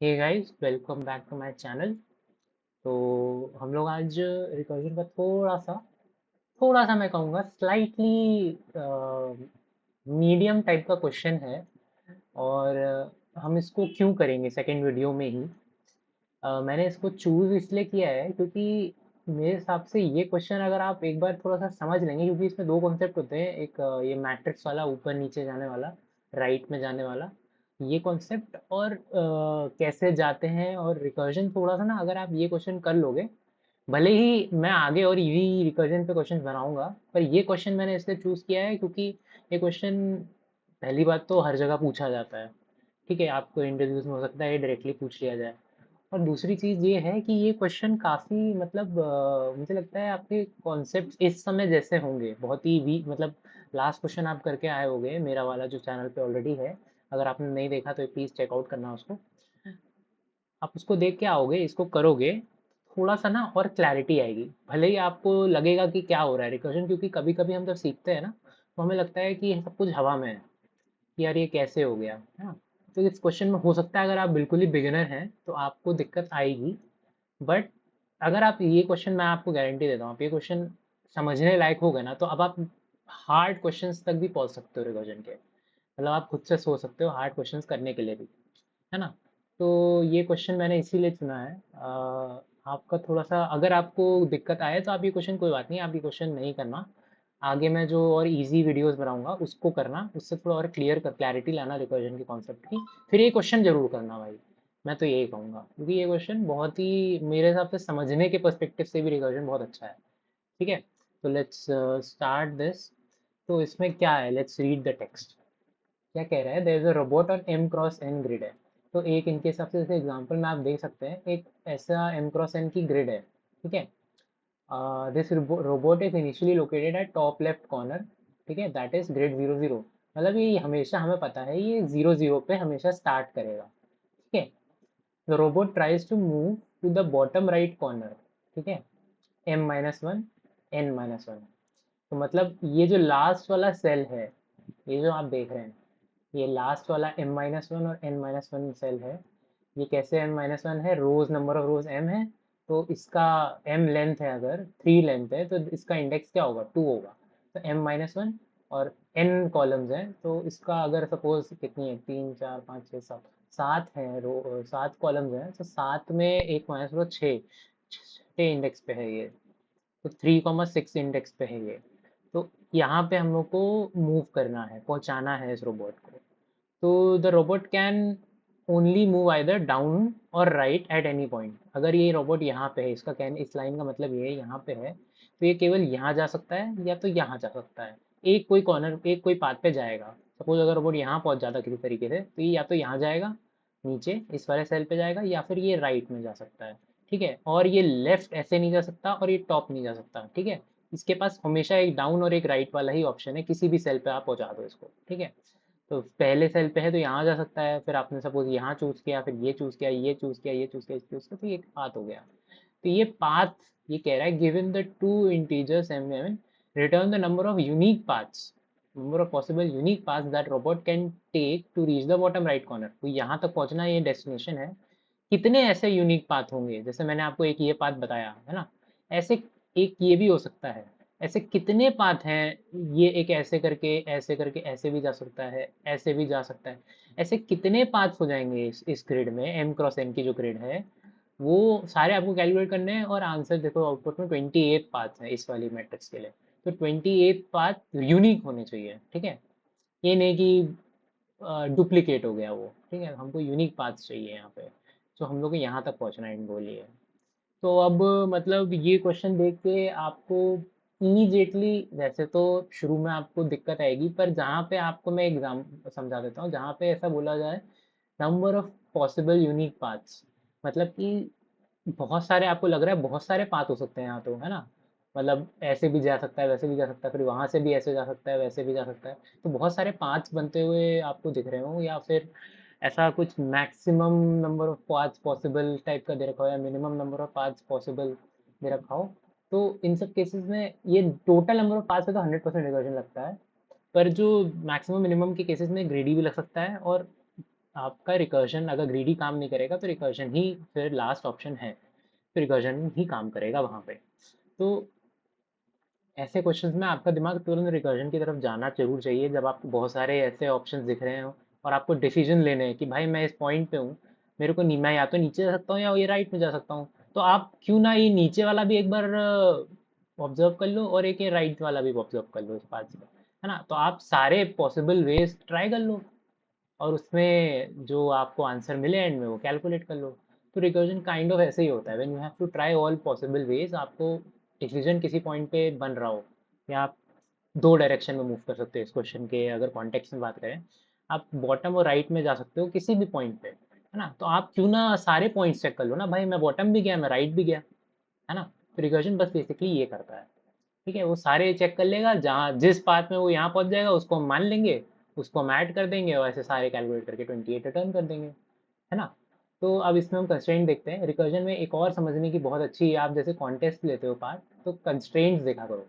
Hey guys, welcome back to my channel. तो हम लोग आज रिकर्जन का थोड़ा सा मैं कहूँगा स्लाइटली मीडियम टाइप का क्वेश्चन है। और हम इसको क्यों करेंगे सेकंड वीडियो में ही। मैंने इसको चूज़ इसलिए किया है क्योंकि मेरे हिसाब से ये क्वेश्चन अगर आप एक बार थोड़ा सा समझ लेंगे, क्योंकि इसमें दो कॉन्सेप्ट होते हैं। एक ये मैट्रिक्स वाला ऊपर नीचे जाने वाला, राइट में जाने वाला, ये कॉन्सेप्ट, और कैसे जाते हैं। और रिकर्जन थोड़ा सा ना, अगर आप ये क्वेश्चन कर लोगे, भले ही मैं आगे और इजी रिकर्जन पे क्वेश्चन बनाऊंगा, पर ये क्वेश्चन मैंने इसलिए चूज़ किया है क्योंकि ये क्वेश्चन पहली बात तो हर जगह पूछा जाता है। ठीक है, आपको इंटरव्यूज में हो सकता है डायरेक्टली पूछ लिया जाए। और दूसरी चीज़ ये है कि ये क्वेश्चन काफ़ी मतलब मुझे लगता है आपके कॉन्सेप्ट इस समय जैसे होंगे बहुत ही वीक। मतलब लास्ट क्वेश्चन आप करके आए होगे, मेरा वाला जो चैनल पे ऑलरेडी है। अगर आपने नहीं देखा तो प्लीज़ चेकआउट करना उसको। आप उसको देख के आओगे, इसको करोगे, थोड़ा सा ना और क्लैरिटी आएगी। भले ही आपको लगेगा कि क्या हो रहा है रिकर्जन, क्योंकि कभी कभी हम जब सीखते हैं ना, तो हमें लगता है कि ये सब कुछ हवा में है, कि यार ये कैसे हो गया है ना। तो इस क्वेश्चन में हो सकता है अगर आप बिल्कुल ही बिगिनर हैं तो आपको दिक्कत आएगी। बट अगर आप ये क्वेश्चन, मैं आपको गारंटी देता हूँ, आप ये क्वेश्चन समझने लायक हो गए ना, तो अब आप हार्ड क्वेश्चंस तक भी पहुँच सकते हो रिकर्जन के। मतलब आप खुद से सोच सकते हो हार्ड क्वेश्चंस करने के लिए भी, है ना। तो ये क्वेश्चन मैंने इसीलिए चुना है। आपका थोड़ा सा अगर आपको दिक्कत आए तो आप ये क्वेश्चन, कोई बात नहीं, आप ये क्वेश्चन नहीं करना। आगे मैं जो और इजी वीडियोस बनाऊंगा उसको करना, उससे थोड़ा और क्लियर कर क्लैरिटी लाना रिकर्जन के कॉन्सेप्ट की। फिर ये क्वेश्चन जरूर करना भाई, मैं तो यही कहूँगा, क्योंकि ये क्वेश्चन बहुत ही मेरे हिसाब से समझने के पर्सपेक्टिव से भी रिकर्जन बहुत अच्छा है। ठीक है, तो लेट्स स्टार्ट दिस। तो इसमें क्या है, लेट्स रीड द टेक्स्ट। क्या कह रहा है, there is a robot on M cross N grid है। तो एक इनके हिसाब से जैसे एग्जांपल में आप देख सकते हैं, एक ऐसा एम क्रॉस एन की ग्रिड है। ठीक है, this robot is initially located at top left corner. ठीक है, दैट इज ग्रिड 0 0। मतलब ये हमेशा हमें पता है ये 0 0 पे हमेशा स्टार्ट करेगा। ठीक है, the robot tries to move to the bottom right corner. ठीक है, m-1 n-1। तो मतलब ये जो लास्ट वाला सेल है, ये जो आप देख रहे हैं, ये लास्ट वाला m-1 और n-1 सेल है। ये कैसे m-1 है, रोज नंबर ऑफ रोज m है, तो इसका m लेंथ है, अगर 3 लेंथ है तो इसका इंडेक्स क्या होगा, 2 होगा। तो m-1 और n कॉलम्स हैं, तो इसका अगर सपोज कितनी है, 3 4 5 6 7, 7 है रो, 7 कॉलम्स हैं, तो 7 में एक माइनस रो 6, 6 इंडेक्स पे है ये। तो 3,6 इंडेक्स पे है ये। तो यहाँ पे हम लोग को मूव करना है, पहुँचाना है इस रोबोट को। तो the robot can only move either down और राइट एट एनी पॉइंट। अगर ये रोबोट यहाँ पे है, इसका कहने इस लाइन का मतलब ये है, यहाँ पे है, तो ये केवल यहाँ जा सकता है या तो यहाँ जा सकता है। एक कोई कॉर्नर, एक कोई पाथ पे जाएगा। सपोज अगर रोबोट यहाँ पहुँच जाता किसी तरीके से, तो ये या तो यहाँ जाएगा, नीचे इस वाले सेल पे जाएगा, या फिर ये राइट में जा सकता है। ठीक है, और ये लेफ्ट ऐसे नहीं जा सकता, और ये टॉप नहीं जा सकता। ठीक है, इसके पास हमेशा एक डाउन और एक राइट वाला ही ऑप्शन है, किसी भी सेल पे आप पहुँचा दो इसको। ठीक है, तो पहले सेल पे है तो यहाँ जा सकता है, फिर आपने सपोज यहाँ चूज किया, फिर ये चूज किया, ये चूज किया, ये चूज किया, ये चूज किया, तो ये पाथ हो गया। तो ये पाथ, ये कह रहा है given the two integers m return the number of unique paths, number of possible unique paths that robot can take to reach the bottom right corner. तो यहाँ तक पहुँचना ये डेस्टिनेशन है। कितने ऐसे यूनिक पाथ होंगे, जैसे मैंने आपको एक ये पाथ बताया है ना, ऐसे एक ये भी हो सकता है। ऐसे कितने पाथ हैं, ये एक ऐसे करके, ऐसे करके, ऐसे भी जा सकता है, ऐसे भी जा सकता है। ऐसे कितने पाथ्स हो जाएंगे इस ग्रिड में, एम क्रॉस एन की जो ग्रिड है, वो सारे आपको कैलकुलेट करने हैं। और आंसर देखो, आउटपुट में 28 पाथ्स हैं इस वाली मैट्रिक्स के लिए। तो 28 पाथ यूनिक होने चाहिए। ठीक है, ये नहीं कि डुप्लीकेट हो गया वो। ठीक है, हमको यूनिक पाथ्स चाहिए यहाँ पे। तो हम लोग को यहाँ तक पहुँचना है, इन गोल ये है। तो अब मतलब ये क्वेश्चन देख के आपको इमीडिएटली, वैसे तो शुरू में आपको दिक्कत आएगी, पर जहाँ पे आपको मैं एग्जाम समझा देता हूँ, जहाँ पे ऐसा बोला जाए number of possible unique paths, मतलब कि बहुत सारे, आपको लग रहा है बहुत सारे पाथ हो सकते हैं यहाँ, तो है ना। मतलब ऐसे भी जा सकता है, वैसे भी जा सकता है, फिर वहां से भी ऐसे जा सकता है, वैसे भी जा सकता है। तो बहुत सारे पाथ्स बनते हुए आपको दिख रहे हो, या फिर ऐसा कुछ maximum number of paths possible type का दे रखा हो, या minimum number of paths possible दे रखा हो। तो इन सब केसेस में ये टोटल नंबर ऑफ पाथ्स पे तो 100% रिकर्जन लगता है। पर जो मैक्सिमम मिनिमम के केसेस में ग्रेडी भी लग सकता है, और आपका रिकर्जन अगर ग्रीडी काम नहीं करेगा तो रिकर्जन ही फिर लास्ट ऑप्शन है, तो रिकर्जन ही काम करेगा वहाँ पे। तो ऐसे क्वेश्चंस में आपका दिमाग तुरंत रिकर्जन की तरफ जाना जरूर चाहिए जब आपको बहुत सारे ऐसे ऑप्शंस दिख रहे हो और आपको डिसीजन लेने हैं कि भाई मैं इस पॉइंट पे हूँ, मेरे को मैं या तो नीचे जा सकता हूँ या ये राइट में जा सकता हूँ। तो आप क्यों ना ये नीचे वाला भी एक बार ऑब्जर्व कर लो और एक ये राइट वाला भी ऑब्जर्व कर लो इस पास से, है ना? तो आप सारे पॉसिबल वेज ट्राई कर लो और उसमें जो आपको आंसर मिले एंड में वो कैलकुलेट कर लो। तो रिकर्जन काइंड ऑफ ऐसे ही होता है, when you have to try all possible ways. आपको डिसीजन किसी पॉइंट पे बन रहा हो या आप दो डायरेक्शन में मूव कर सकते हो, इस क्वेश्चन के अगर कॉन्टेक्स्ट में बात करें, आप बॉटम और राइट में जा सकते हो किसी भी पॉइंट पे, है ना? तो आप क्यों ना सारे पॉइंट्स चेक कर लो ना, भाई मैं बॉटम भी गया, मैं राइट भी गया, है ना? तो रिकर्जन बस बेसिकली ये करता है। ठीक है, वो सारे चेक कर लेगा, जहाँ जिस पाथ में वो यहाँ पहुँच जाएगा उसको हम मान लेंगे, उसको हम ऐड कर देंगे और ऐसे सारे कैलकुलेट करके 28 रिटर्न कर देंगे, है ना? तो अब इसमें हम कंस्ट्रेंट देखते हैं। रिकर्जन में एक और समझने की बहुत अच्छी, आप जैसे कॉन्टेस्ट लेते हो पार्ट, तो कंस्ट्रेंट्स देखा करो।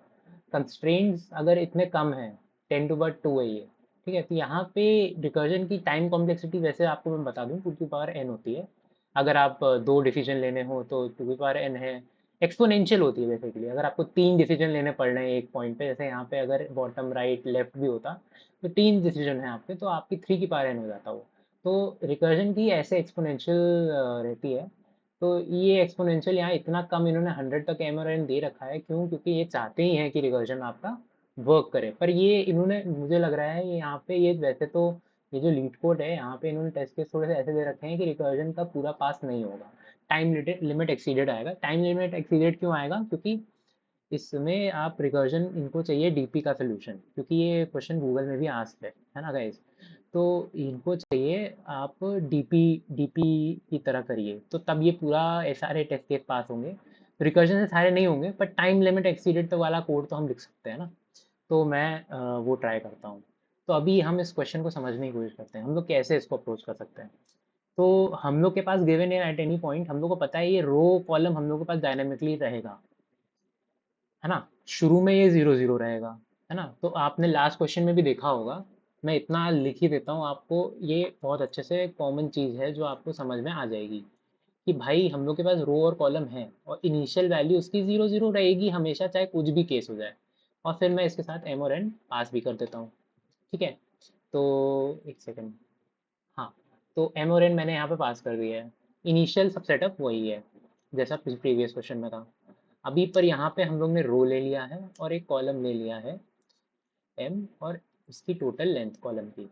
कंस्ट्रेंट्स अगर इतने कम हैं, 10⁻² है ये, ठीक है? तो यहाँ पे रिकर्जन की टाइम कॉम्प्लेक्सिटी वैसे आपको मैं बता दूँ 2n होती है। अगर आप दो डिसीजन लेने हो तो 2n है। एक्सपोनेंशियल होती है बेसिकली, अगर आपको तीन डिसीजन लेने पड़ रहे हैं एक पॉइंट पे, जैसे यहाँ पे अगर बॉटम राइट लेफ्ट भी होता, तो तीन डिसीजन है आपके, तो आपकी 3n हो जाता वो। तो रिकर्जन की ऐसे एक्सपोनेंशियल रहती है। तो ये एक्सपोनेंशियल यहाँ इतना कम इन्होंने 100 तक एमआरएन दे रखा है, क्यों? क्योंकि ये चाहते ही हैं कि रिकर्जन आपका वर्क करे। पर ये इन्होंने, मुझे लग रहा है ये यहाँ पे, ये वैसे तो ये जो लीड कोड है यहाँ पे इन्होंने टेस्ट केस थोड़े से ऐसे दे रखे हैं कि रिकर्जन का पूरा पास नहीं होगा, टाइम लिमिट एक्सीडेड आएगा। टाइम लिमिट एक्सीडेड क्यों आएगा? क्योंकि इसमें आप रिकर्जन, इनको चाहिए डीपी का सोल्यूशन, क्योंकि ये क्वेश्चन गूगल में भी आस्क्ड है ना गाइस? तो इनको चाहिए आप डीपी डीपी की तरह करिए, तो तब ये पूरा सारे टेस्ट केस पास होंगे। रिकर्जन से सारे नहीं होंगे, पर टाइम लिमिट एक्सीडेड तो वाला कोड तो हम लिख सकते हैं ना। तो मैं वो ट्राई करता हूँ। तो अभी हम इस क्वेश्चन को समझने की कोशिश करते हैं, हम लोग कैसे इसको अप्रोच कर सकते हैं। तो हम लोग के पास गिवन है एट एनी पॉइंट, हम लोग को पता है ये रो कॉलम हम लोग के पास डायनामिकली रहेगा, है ना? शुरू में ये 0 0 रहेगा, है ना? तो आपने लास्ट क्वेश्चन में भी देखा होगा, मैं इतना लिख ही देता हूँ आपको, ये बहुत अच्छे से कॉमन चीज़ है जो आपको समझ में आ जाएगी कि भाई हम लोग के पास रो और कॉलम है और इनिशियल वैल्यू उसकी 0 0 रहेगी हमेशा, चाहे कुछ भी केस हो जाए। और फिर मैं इसके साथ एम और एन पास भी कर देता हूँ, ठीक है? तो एक सेकेंड, हाँ, तो एम और एन मैंने यहाँ पे पास कर दिया है। इनिशियल सब सेटअप वही है जैसा प्रीवियस क्वेश्चन में था। अभी पर यहाँ पे हम लोग ने रो ले लिया है और एक कॉलम ले लिया है एम, और इसकी टोटल लेंथ कॉलम की।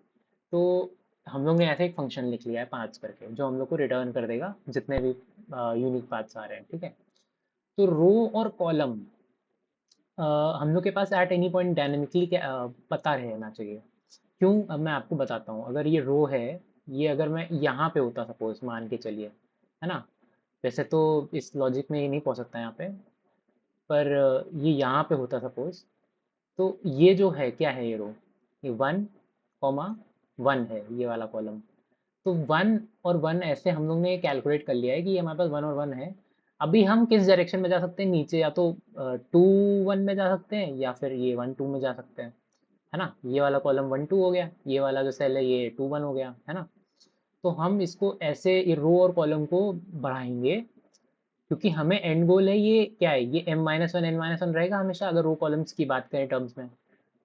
तो हम लोग ने ऐसे एक फंक्शन लिख लिया है 5 करके, जो हम लोग को रिटर्न कर देगा जितने भी यूनिक पार्ट्स आ रहे हैं, ठीक है? तो रो और कॉलम हम लोग के पास एट एनी पॉइंट डायनेमिकली पता रहना चाहिए। क्यों? अब मैं आपको बताता हूँ। अगर ये रो है, ये अगर मैं यहाँ पे होता सपोज, मान के चलिए, है ना? वैसे तो इस लॉजिक में ये नहीं पहुँच सकता यहाँ पे, पर ये यहाँ पे होता सपोज, तो ये जो है क्या है, ये रो, ये 1,1 है ये वाला कॉलम। तो 1 और 1 ऐसे हम लोग ने कैलकुलेट कर लिया है कि ये हमारे पास 1 और 1 है। अभी हम किस डायरेक्शन में जा सकते हैं नीचे, या तो 2 1 में जा सकते हैं या फिर ये 1 2 में जा सकते हैं, है ना? ये वाला कॉलम 1 2 हो गया, ये वाला जो सेल है ये 2 1 हो गया, है ना? तो हम इसको ऐसे ये रो और कॉलम को बढ़ाएंगे, क्योंकि हमें एंड गोल है, ये क्या है, ये m-1 n-1 रहेगा हमेशा अगर रो कॉलम्स की बात करें टर्म्स में।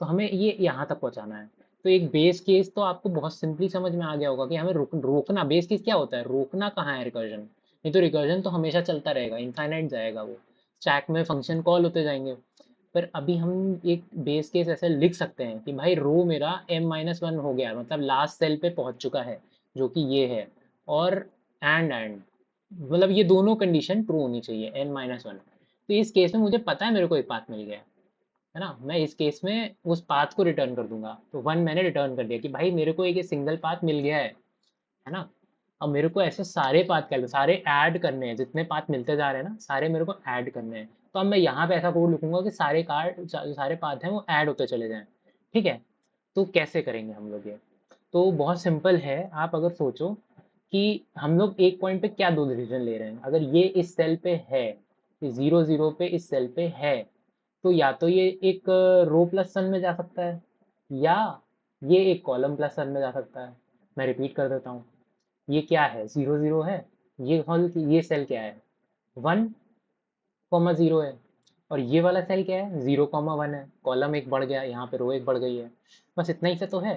तो हमें ये यहाँ तक पहुँचाना है। तो एक बेस केस तो आपको बहुत सिंपली समझ में आ गया होगा कि हमें रोकना, बेस केस क्या होता है, रोकना कहाँ है रिकर्जन। नहीं तो रिकर्जन तो हमेशा चलता रहेगा, इनफाइनाइट जाएगा वो, स्टैक में फंक्शन कॉल होते जाएंगे। पर अभी हम एक बेस केस ऐसे लिख सकते हैं कि भाई रो मेरा m-1 हो गया, मतलब लास्ट सेल पे पहुंच चुका है, जो कि ये है। और एंड मतलब ये दोनों कंडीशन ट्रू होनी चाहिए, n-1। तो इस केस में मुझे पता है मेरे को एक पाथ मिल गया है ना, मैं इस केस में उस पाथ को रिटर्न कर दूंगा। तो 1 मैंने रिटर्न कर दिया कि भाई मेरे को एक सिंगल पाथ मिल गया है ना? अब मेरे को ऐसे सारे पाथ कर, सारे ऐड करने हैं, जितने पाथ मिलते जा रहे हैं ना सारे मेरे को ऐड करने हैं। तो अब मैं यहाँ पे ऐसा कोड लिखूंगा कि सारे सारे पाथ हैं वो ऐड होते चले जाएं, ठीक है? तो कैसे करेंगे हम लोग ये? तो बहुत सिंपल है, आप अगर सोचो कि हम लोग एक पॉइंट पे क्या दो डिसीजन ले रहे हैं, अगर ये इस सेल पे है, ये 0 0 पे इस सेल पे है, तो या तो ये एक रो प्लस सन में जा सकता है, या ये एक कॉलम प्लस सन में जा सकता है। मैं रिपीट कर देता हूँ, ये क्या है, 0 0 है। ये सेल क्या है, 1 0 है। और ये वाला सेल क्या है, 0 1 है। कॉलम एक बढ़ गया, यहाँ पे रो एक बढ़ गई है। बस इतना ही से तो है।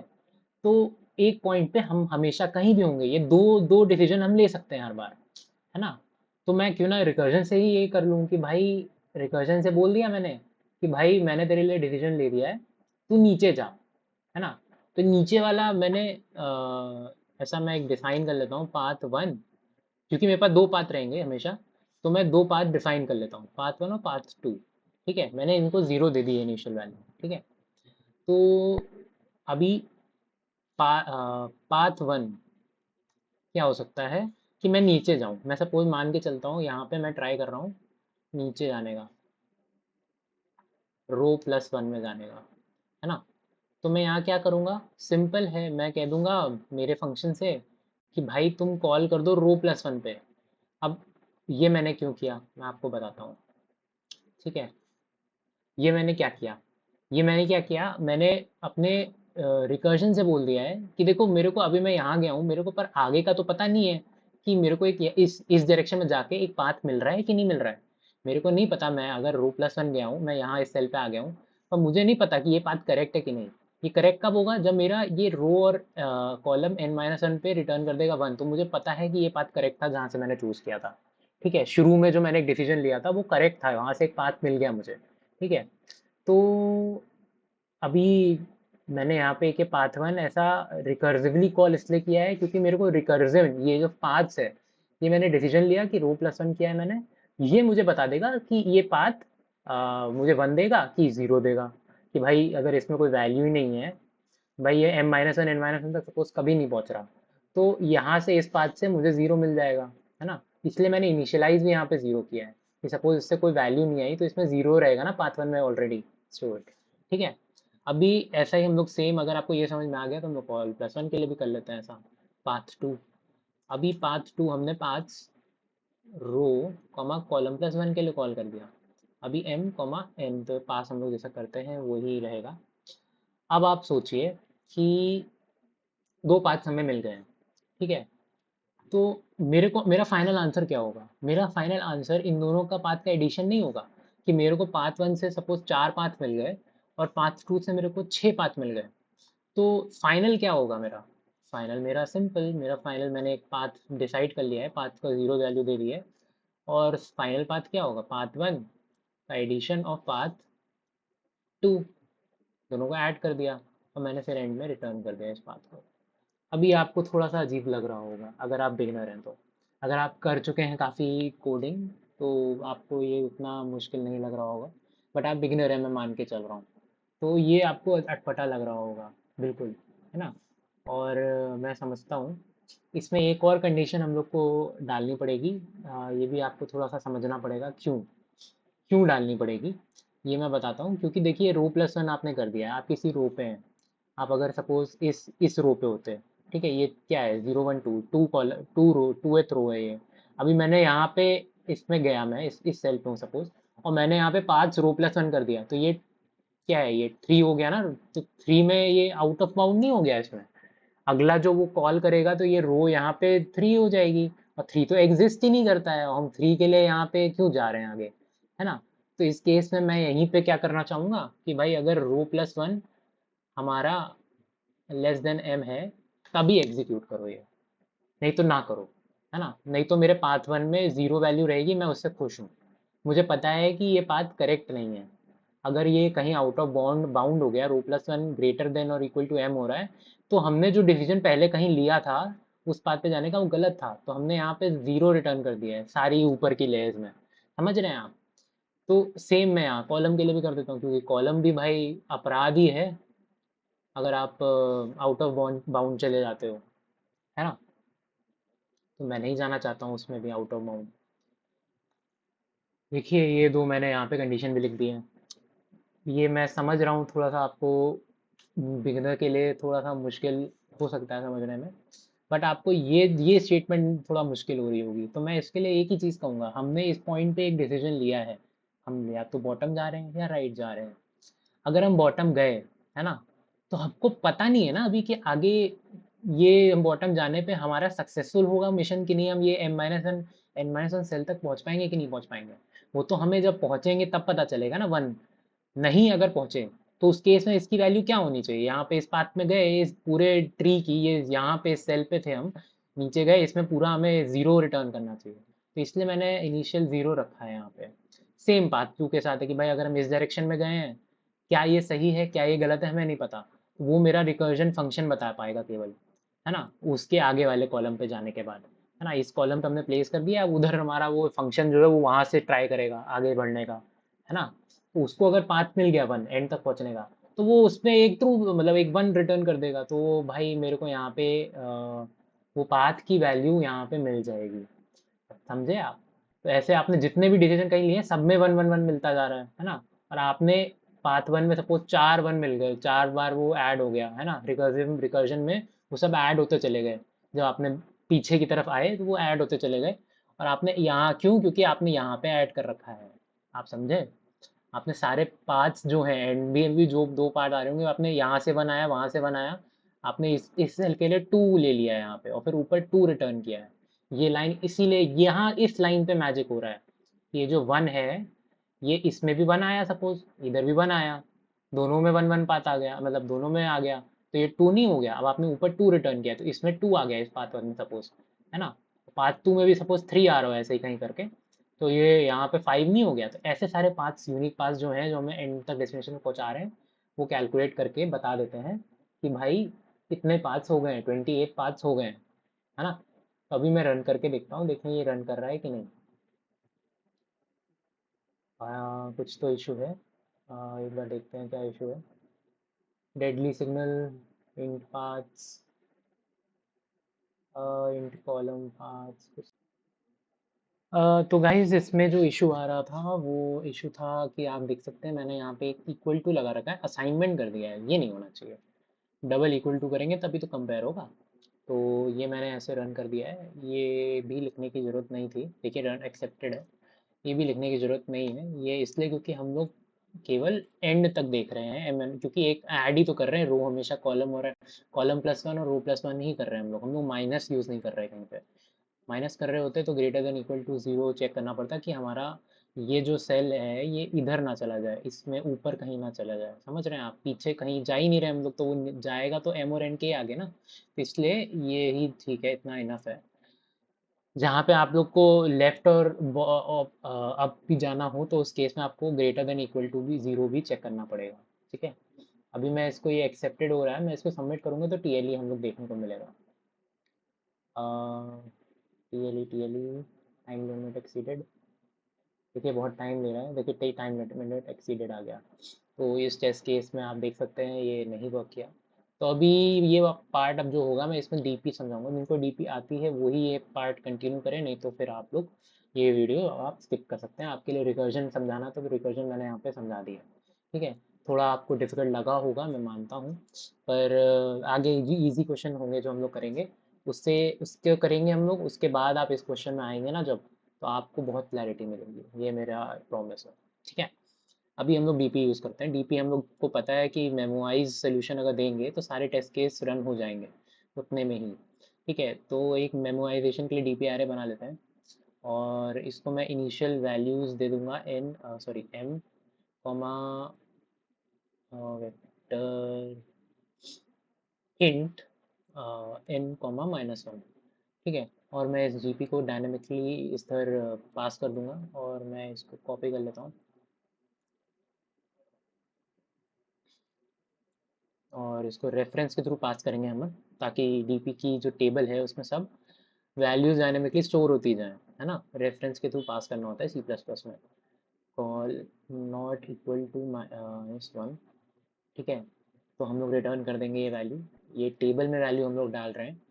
तो एक पॉइंट पे हम हमेशा कहीं भी होंगे, ये दो दो डिसीजन हम ले सकते हैं हर बार, है ना। तो मैं क्यों ना रिकर्जन से ही ये कर लूँ कि भाई, रिकर्जन से बोल दिया मैंने कि भाई मैंने तेरे लिए डिसीजन ले दिया है, तू नीचे जा, है ना। तो नीचे वाला मैंने ऐसा मैं एक डिफाइन कर लेता हूँ, पाथ 1। क्योंकि मेरे पास दो पाथ रहेंगे हमेशा, तो मैं दो पाथ डिफाइन कर लेता हूँ, पाथ 1 और पाथ 2। ठीक है, मैंने इनको 0 दे दी है इनिशियल वैल्यू। ठीक है, तो अभी पाथ 1 क्या हो सकता है कि मैं नीचे जाऊँ। मैं सपोज मान के चलता हूँ, यहाँ पे मैं ट्राई कर रहा हूँ नीचे जाने का, रो +1 में जाने का, है ना। तो मैं यहाँ क्या करूँगा, सिंपल है, मैं कह दूंगा मेरे फंक्शन से कि भाई तुम कॉल कर दो रो +1 पे। अब ये मैंने क्यों किया, मैं आपको बताता हूँ। ठीक है, ये मैंने क्या किया, मैंने अपने रिकर्जन से बोल दिया है कि देखो मेरे को, अभी मैं यहाँ गया हूँ, मेरे को पर आगे का तो पता नहीं है कि मेरे को एक इस डायरेक्शन में जाके एक पाथ मिल रहा है कि नहीं मिल रहा है। मेरे को नहीं पता, मैं अगर रो +1 गया हूँ, मैं यहाँ इस सेल पे आ गया हूँ, पर मुझे नहीं पता कि ये पाथ करेक्ट है कि नहीं। ये करेक्ट कब होगा, जब मेरा ये रो और कॉलम n-1 पे रिटर्न कर देगा 1, तो मुझे पता है कि ये पाथ करेक्ट था जहाँ से मैंने चूज़ किया था। ठीक है, शुरू में जो मैंने एक डिसीजन लिया था वो करेक्ट था, वहाँ से एक पाथ मिल गया मुझे। ठीक है, तो अभी मैंने यहाँ पे कि पाथ 1 ऐसा रिकर्सिवली कॉल इसलिए किया है क्योंकि मेरे को रिकर्सिव ये जो पाथ्स है, ये मैंने डिसीजन लिया कि रो +1 किया है मैंने, ये मुझे बता देगा कि ये पाथ मुझे 1 देगा कि 0 देगा। कि भाई अगर इसमें कोई वैल्यू ही नहीं है, भाई ये m-1 n-1 तक सपोज कभी नहीं पहुंच रहा, तो यहाँ से इस पाथ से मुझे 0 मिल जाएगा, है ना। इसलिए मैंने इनिशियलाइज भी यहाँ पे 0 किया है कि सपोज इससे कोई वैल्यू नहीं आई तो इसमें 0 रहेगा ना, पाथ 1 में ऑलरेडी स्टोर्ड। ठीक है, अभी ऐसा ही हम लोग सेम, अगर आपको ये समझ में आ गया तो हम लोग कॉल +1 के लिए भी कर लेते हैं ऐसा, पाथ 2। अभी पाथ 2 हमने पाथ्स रो कॉलम +1 के लिए कॉल कर दिया। अभी m, n तो पास हम लोग जैसा करते हैं वही रहेगा। अब आप सोचिए कि दो पाथ्स हमें मिल गए हैं। ठीक है, तो मेरे को मेरा फाइनल आंसर क्या होगा, मेरा फाइनल आंसर इन दोनों का पाथ का एडिशन नहीं होगा कि मेरे को पाथ 1 से सपोज 4 पाथ मिल गए और पाथ 2 से मेरे को 6 पाथ मिल गए। तो फाइनल क्या होगा मेरा, फाइनल मेरा सिंपल, मेरा फाइनल मैंने एक पाथ डिसाइड कर लिया है, पाथ का 0 वैल्यू दे दी है। और फाइनल पाथ क्या होगा, पाथ 1 का एडिशन ऑफ पाथ 2, दोनों को ऐड कर दिया और मैंने फिर एंड में रिटर्न कर दिया इस पाथ को। अभी आपको थोड़ा सा अजीब लग रहा होगा अगर आप बिगिनर हैं तो, अगर आप कर चुके हैं काफ़ी कोडिंग तो आपको ये उतना मुश्किल नहीं लग रहा होगा। बट आप बिगिनर हैं, मैं मान के चल रहा हूँ, तो ये आपको अटपटा लग रहा होगा, बिल्कुल, है ना। और मैं समझता हूँ इसमें एक और कंडीशन हम लोग को डालनी पड़ेगी। ये भी आपको थोड़ा सा समझना पड़ेगा, क्यों क्यों डालनी पड़ेगी, ये मैं बताता हूँ। क्योंकि देखिए रो +1 आपने कर दिया है, आप किसी रो पे हैं। आप अगर सपोज इस रो पे होते हैं, ठीक है, ये क्या है, 0 1 2 कॉलम, 2th रो है ये। अभी मैंने यहाँ पे इसमें गया, मैं इस सेल पे हूँ सपोज, और मैंने यहाँ पे 5 रो +1 कर दिया, तो ये क्या है, ये 3 हो गया ना। तो 3 में ये आउट ऑफ बाउंड नहीं हो गया इसमें, अगला जो वो कॉल करेगा तो ये रो यहाँ पे 3 हो जाएगी। और 3 तो एग्जिस्ट ही नहीं करता है, हम 3 के लिए यहाँ पे क्यों जा रहे हैं आगे, है ना। तो इस केस में मैं यहीं पे क्या करना चाहूँगा कि भाई अगर रो +1 हमारा m है, तभी एग्जीक्यूट करो ये, नहीं तो ना करो, है ना। नहीं तो मेरे पाथ 1 में 0 वैल्यू रहेगी, मैं उससे खुश हूँ। मुझे पता है कि ये पाथ करेक्ट नहीं है। अगर ये कहीं आउट ऑफ बाउंड हो गया, रो +1 ग्रेटर देन और इक्वल टू m हो रहा है, तो हमने जो डिसीजन पहले कहीं लिया था उस पाथ पे जाने का, वो गलत था, तो हमने यहाँ पे 0 रिटर्न कर दिया है सारी ऊपर की लेयर्स में। समझ रहे हैं आप। तो सेम मैं यहाँ कॉलम के लिए भी कर देता हूँ, क्योंकि कॉलम भी भाई अपराध ही है अगर आप आउट ऑफ बाउंड चले जाते हो, है ना। तो मैं नहीं जाना चाहता हूँ उसमें भी आउट ऑफ बाउंड। देखिए ये दो मैंने यहाँ पे कंडीशन भी लिख दी है। ये मैं समझ रहा हूँ थोड़ा सा आपको बिगिनर के लिए थोड़ा सा मुश्किल हो सकता है समझने में, बट आपको ये स्टेटमेंट थोड़ा मुश्किल हो रही होगी, तो मैं इसके लिए एक ही चीज़ कहूँगा, हमने इस पॉइंट पे एक डिसीजन लिया है, हम या तो बॉटम जा रहे हैं या राइट जा रहे हैं। अगर हम बॉटम गए, है ना, तो हमको पता नहीं है ना अभी कि आगे ये बॉटम जाने पे हमारा सक्सेसफुल होगा मिशन कि नहीं, हम ये एन माइनस वन सेल तक पहुंच पाएंगे कि नहीं पहुंच पाएंगे। वो तो हमें जब पहुंचेंगे तब पता चलेगा ना, वन नहीं अगर पहुंचे तो उस केस में इसकी वैल्यू क्या होनी चाहिए। यहाँ पे इस पाथ में गए, इस पूरे ट्री की, ये यहाँ पे इस सेल पे थे हम, नीचे गए, इसमें पूरा हमें ज़ीरो रिटर्न करना चाहिए, तो इसलिए मैंने इनिशियल ज़ीरो रखा है यहाँ पे। सेम पाथ टू के साथ है कि भाई अगर हम इस डायरेक्शन में गए हैं, क्या ये सही है क्या ये गलत है हमें नहीं पता, वो मेरा रिकर्जन फंक्शन बता पाएगा केवल, है ना, उसके आगे वाले कॉलम पे जाने के बाद, है ना। इस कॉलम पे हमने प्लेस कर दिया, अब उधर हमारा वो फंक्शन जो है वो वहाँ से ट्राई करेगा आगे बढ़ने का, है ना। तो उसको अगर पाथ मिल गया वन एंड तक पहुँचने का, तो वो उसमें एक थ्रू मतलब एक वन रिटर्न कर देगा, तो भाई मेरे को यहाँ पे वो पाथ की वैल्यू यहाँ पे मिल जाएगी। समझे आप। तो ऐसे आपने जितने भी डिसीजन कहीं लिए सब में वन वन वन मिलता जा रहा है ना। और आपने पाथ वन में सपोज चार वन मिल गए, चार बार वो ऐड हो गया है ना, रिकर्जन में वो सब ऐड होते चले गए, जब आपने पीछे की तरफ आए तो वो ऐड होते चले गए। और आपने यहाँ क्यों, क्योंकि आपने यहाँ पे ऐड कर रखा है, आप समझे। आपने सारे पार्ट्स जो हैं एंड भी जो दो पार्ट आ रहे होंगे, आपने यहाँ से वन आया वहाँ से वन आया, आपने इस सेल के लिए टू ले लिया है यहाँ पे और फिर ऊपर टू रिटर्न किया है। ये लाइन इसीलिए यहाँ इस लाइन पे मैजिक हो रहा है। ये जो वन है, ये इसमें भी वन आया, सपोज इधर भी वन आया, दोनों में वन वन पाथ आ गया, मतलब दोनों में आ गया, तो ये टू नहीं हो गया। अब आपने ऊपर टू रिटर्न किया तो इसमें टू आ गया इस पाथ वन में सपोज, है ना। पाथ टू में भी सपोज थ्री आ रहा है ऐसे ही कहीं करके, तो ये यहाँ पे फाइव नहीं हो गया। तो ऐसे सारे पाथ्स, यूनिक पाथ्स जो हैं जो हमें एंड तक डेस्टिनेशन में पहुँचा रहे हैं, वो कैलकुलेट करके बता देते हैं कि भाई कितने पाथ्स हो गए हैं, 28 पाथ्स हो गए हैं, है ना। तो अभी मैं रन करके देखता हूँ, देखें ये रन कर रहा है कि नहीं। कुछ तो इशू है। एक बार देखते हैं क्या इशू है। Deadly signal, int paths, int column paths. तो गाइस इसमें जो इशू आ रहा था वो इशू था कि आप देख सकते हैं मैंने यहाँ पे एक इक्वल टू लगा रखा है, असाइनमेंट कर दिया है, ये नहीं होना चाहिए। डबल इक्वल टू करेंगे तभी तो कंपेयर होगा। तो ये मैंने ऐसे रन कर दिया है, ये भी लिखने की ज़रूरत नहीं थी, देखिए रन एक्सेप्टेड है। ये भी लिखने की ज़रूरत नहीं है, ये इसलिए क्योंकि हम लोग केवल एंड तक देख रहे हैं एम एन, क्योंकि एक ऐड ही तो कर रहे हैं, रो हमेशा कॉलम और कॉलम प्लस वन और रो प्लस वन ही कर रहे हैं हम लोग माइनस यूज़ नहीं कर रहे हैं कहीं पे। माइनस कर रहे होते तो greater than equal to zero check करना पड़ता कि हमारा ये जो सेल है ये इधर ना चला जाए, इसमें ऊपर कहीं ना चला जाए, समझ रहे हैं आप, पीछे कहीं जा ही नहीं रहे हम लोग, तो वो जाएगा तो एम और एन के आगे ना, तो इसलिए ये ही ठीक है, इतना इनफ है। जहाँ पे आप लोग को लेफ्ट और अप भी जाना हो तो उस केस में आपको ग्रेटर देन इक्वल टू भी ज़ीरो भी चेक करना पड़ेगा। ठीक है। अभी मैं इसको, ये एक्सेप्टेड हो रहा है, मैं इसको सबमिट करूँगा तो टीएलई हम लोग देखने को मिलेगा। TLE time limit exceeded. देखिए बहुत टाइम ले रहा है, देखिए टाइम लिमिट एक्सीडेड आ गया। तो इस टेस्ट केस में आप देख सकते हैं ये नहीं वर्क किया। तो अभी ये पार्ट अब जो होगा मैं इसमें डीपी समझाऊंगा, जिनको डीपी आती है वही ये पार्ट कंटिन्यू करें, नहीं तो फिर आप लोग ये वीडियो आप स्किप कर सकते हैं। आपके लिए रिकर्जन समझाना तो रिकर्जन मैंने यहाँ पे समझा दिया। ठीक है। थोड़ा आपको डिफिकल्ट लगा होगा मैं मानता हूँ, पर आगे इजी क्वेश्चन होंगे जो हम लोग करेंगे, उससे उसके करेंगे हम लोग, उसके बाद आप इस क्वेश्चन में आएंगे ना जब, तो आपको बहुत क्लैरिटी मिलेगी, ये मेरा प्रॉमिस है। ठीक है। अभी हम लोग डीपी यूज़ करते हैं। डीपी हम लोग को पता है कि मेमोराइज सोल्यूशन अगर देंगे तो सारे टेस्ट केस रन हो जाएंगे उतने में ही। ठीक है। तो एक मेमोराइजेशन के लिए डीपी आरए बना लेते हैं, और इसको मैं इनिशियल वैल्यूज़ दे दूंगा N, sorry M comma vector int N comma minus one. ठीक है। और मैं इस जीपी को डायनेमिकली इस तरह पास कर दूंगा, और मैं इसको कॉपी कर लेता हूँ, और इसको रेफरेंस के थ्रू पास करेंगे हम, ताकि डीपी की जो टेबल है उसमें सब वैल्यूज डायनेमिकली स्टोर होती जाएं, है ना। रेफरेंस के थ्रू पास करना होता है सी प्लस प्लस में। Call not equal to minus one. ठीक है। तो हम लोग रिटर्न कर देंगे ये वैल्यू, ये टेबल में वैल्यू हम लोग डाल रहे हैं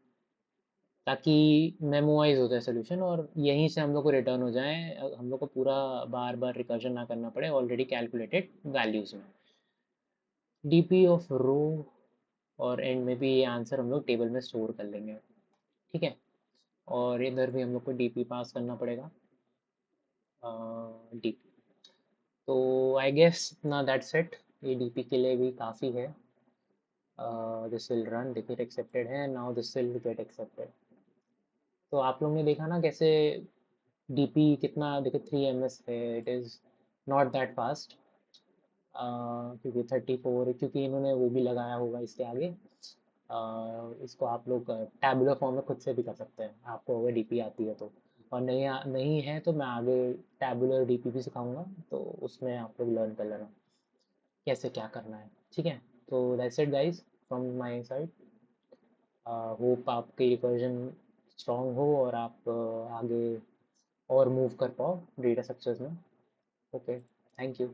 ताकि मेमोराइज हो जाए सोल्यूशन, और यहीं से हम लोग को रिटर्न हो जाए, हम लोग को पूरा बार बार रिकर्जन ना करना पड़े ऑलरेडी कैलकुलेटेड वैल्यूज़ में। डीपी ऑफ रो, और एंड में भी ये आंसर हम लोग टेबल में स्टोर कर लेंगे। ठीक है। और इधर भी हम लोग को डीपी पास करना पड़ेगा, डीपी। तो आई गेस ना दैट्स इट, ये डीपी के लिए भी काफ़ी है। दिस विल रन, देखिए एक्सेप्टेड है, now this will get accepted. तो आप लोग ने देखा ना कैसे डीपी कितना, देखिए 3 ms है, it is not that fast, क्योंकि 34, क्योंकि इन्होंने वो भी लगाया होगा इसके आगे। इसको आप लोग टैबुलर फॉर्म में खुद से भी कर सकते हैं, आपको अगर डीपी आती है तो। और नहीं है तो मैं आगे टैबुलर डीपी भी सिखाऊंगा, तो उसमें आप लोग लर्न कर लेना कैसे क्या करना है, ठीक है। तो that's it guys from my side. Hope आपकी रिकर्जन स्ट्रॉन्ग हो और आप आगे और मूव कर पाओ डेटा स्ट्रक्चर्स में। Okay, thank you.